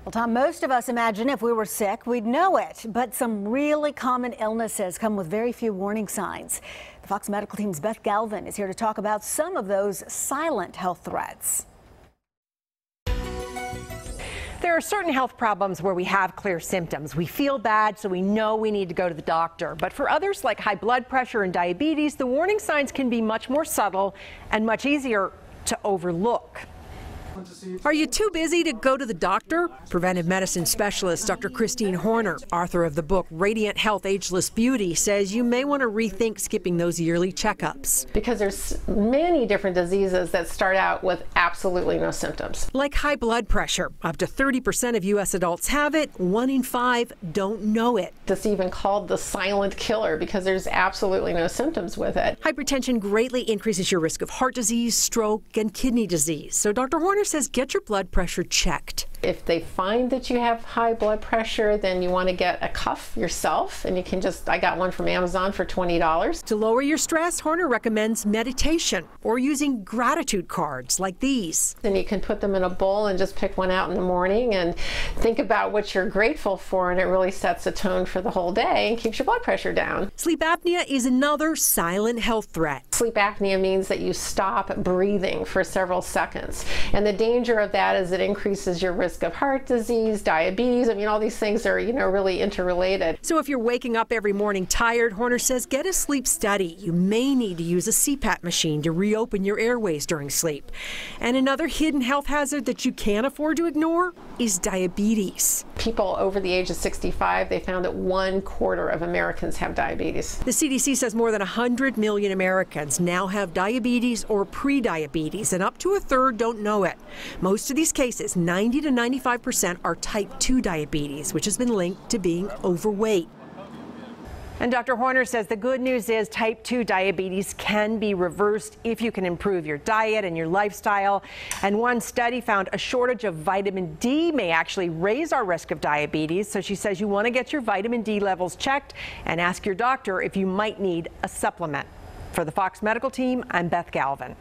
Well, Tom, most of us imagine if we were sick, we'd know it. But some really common illnesses come with very few warning signs. The Fox Medical Team's Beth Galvin is here to talk about some of those silent health threats. There are certain health problems where we have clear symptoms. We feel bad, so we know we need to go to the doctor. But for others like high blood pressure and diabetes, the warning signs can be much more subtle and much easier to overlook. Are you too busy to go to the doctor? Preventive medicine specialist Dr. Christine Horner, author of the book Radiant Health Ageless Beauty, says you may want to rethink skipping those yearly checkups. Because there's many different diseases that start out with absolutely no symptoms. Like high blood pressure. Up to 30% of U.S. adults have it. 1 in 5 don't know it. It's even called the silent killer because there's absolutely no symptoms with it. Hypertension greatly increases your risk of heart disease, stroke, and kidney disease. So Dr. Horner says get your blood pressure checked. If they find that you have high blood pressure, then you want to get a cuff yourself, and you can I got one from Amazon for $20. To lower your stress, Horner recommends meditation or using gratitude cards like these. Then you can put them in a bowl and just pick one out in the morning and think about what you're grateful for, and it really sets a tone for the whole day and keeps your blood pressure down. Sleep apnea is another silent health threat. Sleep apnea means that you stop breathing for several seconds, and the danger of that is it increases your risk of heart disease, diabetes. I mean, all these things are, really interrelated. So if you're waking up every morning tired, Horner says get a sleep study. You may need to use a CPAP machine to reopen your airways during sleep. And another hidden health hazard that you can't afford to ignore is diabetes. People over the age of 65, they found that 1/4 of Americans have diabetes. The CDC says more than 100 million Americans now have diabetes or prediabetes, and up to a third don't know it. Most of these cases, 90 to 95%, are type 2 diabetes, which has been linked to being overweight. And Dr. Horner says the good news is type 2 diabetes can be reversed if you can improve your diet and your lifestyle. And one study found a shortage of vitamin D may actually raise our risk of diabetes. So she says you want to get your vitamin D levels checked and ask your doctor if you might need a supplement. For the Fox Medical Team, I'm Beth Galvin.